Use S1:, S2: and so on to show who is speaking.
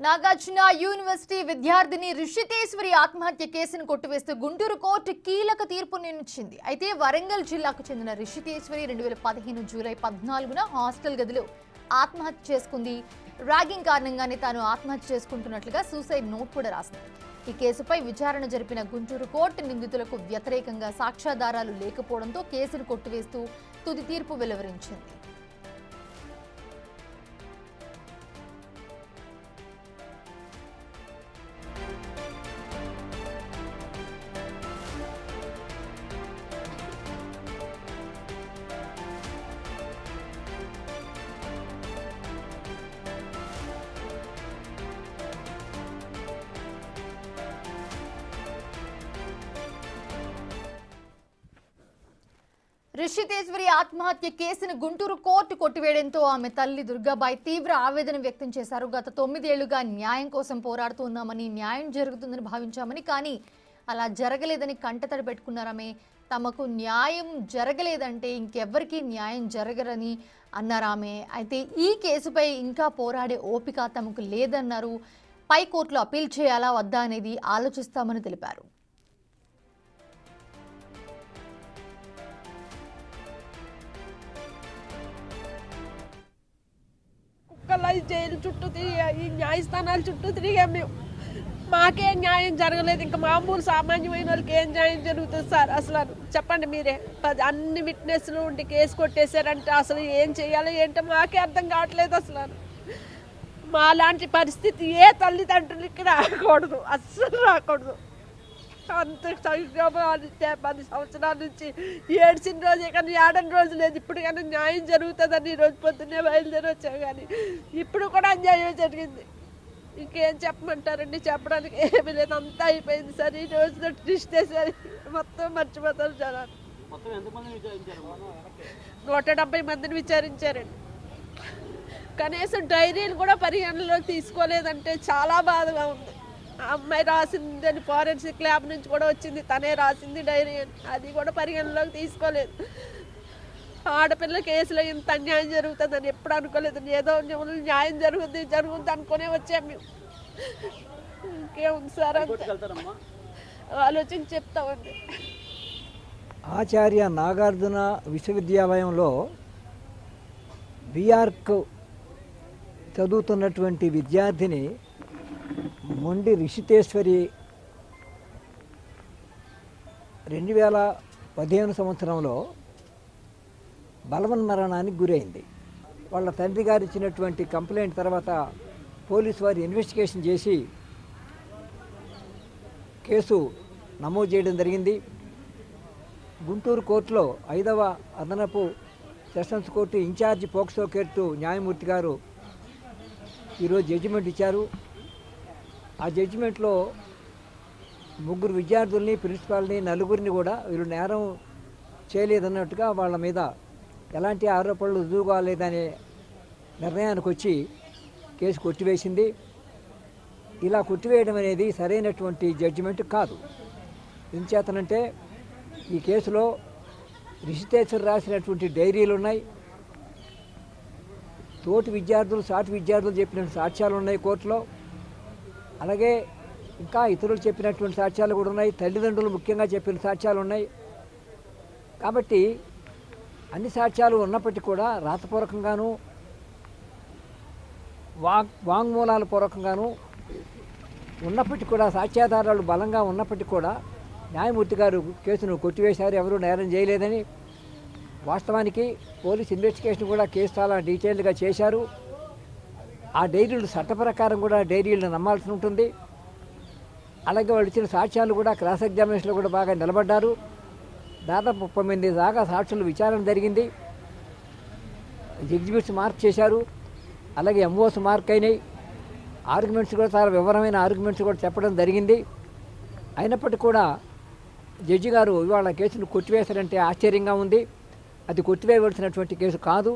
S1: Nagarjuna university విద్యార్థిని రిషితేశ్వరి ఆత్మహత్య కేసును కొట్టివేస్తూ గుంటూరు కోర్టు కీలక తీర్పునిచ్చింది. అయితే వరంగల్ జిల్లాకు చెందిన రిషితేశ్వరి 2015 జూలై 14న హాస్టల్ గదిలో ఆత్మహత్య చేసుకుంది. ర్యాగింగ్ కారణంగానే తాను ఆత్మహత్య చేసుకుంటున్నట్లుగా సూసైడ్ నోట్ కూడా రాసింది. ఈ కేసుపై విచారణ జరిపిన గుంటూరు కోర్టు నిందితులకు వ్యతిరేకంగా సాక్ష్యాధారాలు లేకపోవడంతో కేసును కొట్టివేస్తూ తుది తీర్పు వెలువరించింది. రిషితేశ్వరి ఆత్మహత్య కేసును గుంటూరు కోర్టు కొట్టివేయడంతో ఆమె తల్లి దుర్గాబాయి తీవ్ర ఆవేదన వ్యక్తం చేశారు. గత 9 ఏళ్లుగా న్యాయం కోసం పోరాడుతున్నామని, న్యాయం జరుగుతుందని భావించామని, కానీ అలా జరగలేదని కంటతడి పెట్టుకున్నారామె. తమకు న్యాయం జరగలేదంటే ఇంకెవ్వరికీ న్యాయం జరగరని అన్నారామె. అయితే ఈ కేసుపై ఇంకా పోరాడే ఓపిక తమకు లేదన్నారు. పై కోర్టులో అప్పీల్ చేయాలా వద్దా అనేది ఆలోచిస్తామని తెలిపారు.
S2: జైలు చుట్టూ ఈ న్యాయస్థానాల చుట్టూ తిరిగాం మేము. మాకే న్యాయం జరగలేదు. ఇంకా మామూలు సామాన్యమైన వాళ్ళకి ఏం న్యాయం జరుగుతుంది సార్? అసలు చెప్పండి మీరే. అన్ని విట్నెస్లు ఉండి కేసు కొట్టేశారంటే అసలు ఏం చేయాలో ఏంటో మాకే అర్థం కావట్లేదు. అసలు మా లాంటి పరిస్థితి ఏ తల్లిదండ్రులకి రాకూడదు, అస్సలు రాకూడదు. అంత సంక్షోభాలు 10 సంవత్సరాల నుంచి ఏడ్చిన రోజే కానీ ఏడని రోజు లేదు. ఇప్పుడు కానీ న్యాయం జరుగుతుందని ఈరోజు పొద్దున్నే బయలుదేరి వచ్చాం, కానీ ఇప్పుడు కూడా అన్యాయం జరిగింది. ఇంకేం చెప్పమంటారండి? చెప్పడానికి ఏమీ లేదు. అంతా అయిపోయింది సార్. ఈ రోజుతో ట్విస్ట్ సరి మొత్తం మర్చిపోతారు జనాలు. 170 మందిని విచారించారండి. కనీసం డైరీలు కూడా పరిగణనలోకి తీసుకోలేదంటే చాలా బాధగా ఉంది. ఆ అమ్మాయి రాసిందని ఫారెన్సిక్ ల్యాబ్ నుంచి కూడా వచ్చింది, తనే రాసింది డైరీ అని. అది కూడా పరిగణనలోకి తీసుకోలేదు. ఆడపిల్ల కేసులో ఇంత అన్యాయం జరుగుతుందని ఎప్పుడు అనుకోలేదు. ఏదో న్యాయం జరుగుద్ది అనుకునే వచ్చాము మేము. ఇంకేముంది సార్, ఆలోచించి చెప్తామండి.
S3: ఆచార్య నాగార్జున విశ్వవిద్యాలయంలో బీఆర్క్ చదువుతున్నటువంటి విద్యార్థిని మొండి రిషితేశ్వరి 2015 సంవత్సరంలో బలవన్మరణానికి గురైంది. వాళ్ళ తండ్రి గారు ఇచ్చినటువంటి కంప్లైంట్ తర్వాత పోలీసు వారు ఇన్వెస్టిగేషన్ చేసి కేసు నమోదు చేయడం జరిగింది. గుంటూరు కోర్టులో 5వ అదనపు sessions court in charge POCSO court న్యాయమూర్తి గారు ఈరోజు జడ్జిమెంట్ ఇచ్చారు. ఆ జడ్జిమెంట్లో 3 విద్యార్థుల్ని, ప్రిన్సిపాల్ని, నలుగురిని కూడా వీళ్ళు నేరం చేయలేదన్నట్టుగా వాళ్ళ మీద ఎలాంటి ఆరోపణలు రుజువు కాలేదనే నిర్ణయానికి వచ్చి కేసు కొట్టివేసింది. ఇలా కొట్టివేయడం అనేది సరైనటువంటి జడ్జిమెంట్ కాదు. ఎందుచేతనంటే ఈ కేసులో రిషితేశ్వరి రాసినటువంటి డైరీలు ఉన్నాయి, తోటి విద్యార్థులు, సాటి విద్యార్థులు చెప్పిన సాక్ష్యాలు ఉన్నాయి కోర్టులో. అలాగే ఇంకా ఇతరులు చెప్పినటువంటి సాక్ష్యాలు కూడా ఉన్నాయి, తల్లిదండ్రులు ముఖ్యంగా చెప్పిన సాక్ష్యాలు ఉన్నాయి. కాబట్టి అన్ని సాక్ష్యాలు ఉన్నప్పటికీ కూడా రాతపూర్వకంగాను వాంగ్మూలాల పూర్వకంగాను ఉన్నప్పటికీ కూడా సాక్ష్యాధారాలు బలంగా ఉన్నప్పటికీ కూడా న్యాయమూర్తి గారు కేసును కొట్టివేశారు. ఎవరూ నేరం చేయలేదని. వాస్తవానికి పోలీస్ ఇన్వెస్టిగేషన్ కూడా కేసు చాలా డీటెయిల్డ్గా చేశారు. ఆ డైరీలు చట్ట ప్రకారం కూడా డైరీలను నమ్మాల్సి ఉంటుంది. అలాగే వాళ్ళు ఇచ్చిన సాక్ష్యాలు కూడా క్రాస్ ఎగ్జామినేషన్లో కూడా బాగా నిలబడ్డారు. దాదాపు 38 దాకా సాక్షులు విచారణ జరిగింది. ఎగ్జిబిట్స్ మార్క్ చేశారు, అలాగే ఎంఓస్ మార్క్ అయినాయి. ఆర్గ్యుమెంట్స్ కూడా చాలా వివరమైన ఆర్గ్యుమెంట్స్ కూడా చెప్పడం జరిగింది. అయినప్పటికీ కూడా జడ్జి గారు ఇవాళ కేసును కొట్టివేశారంటే ఆశ్చర్యంగా ఉంది. అది కొట్టివేయవలసినటువంటి కేసు కాదు.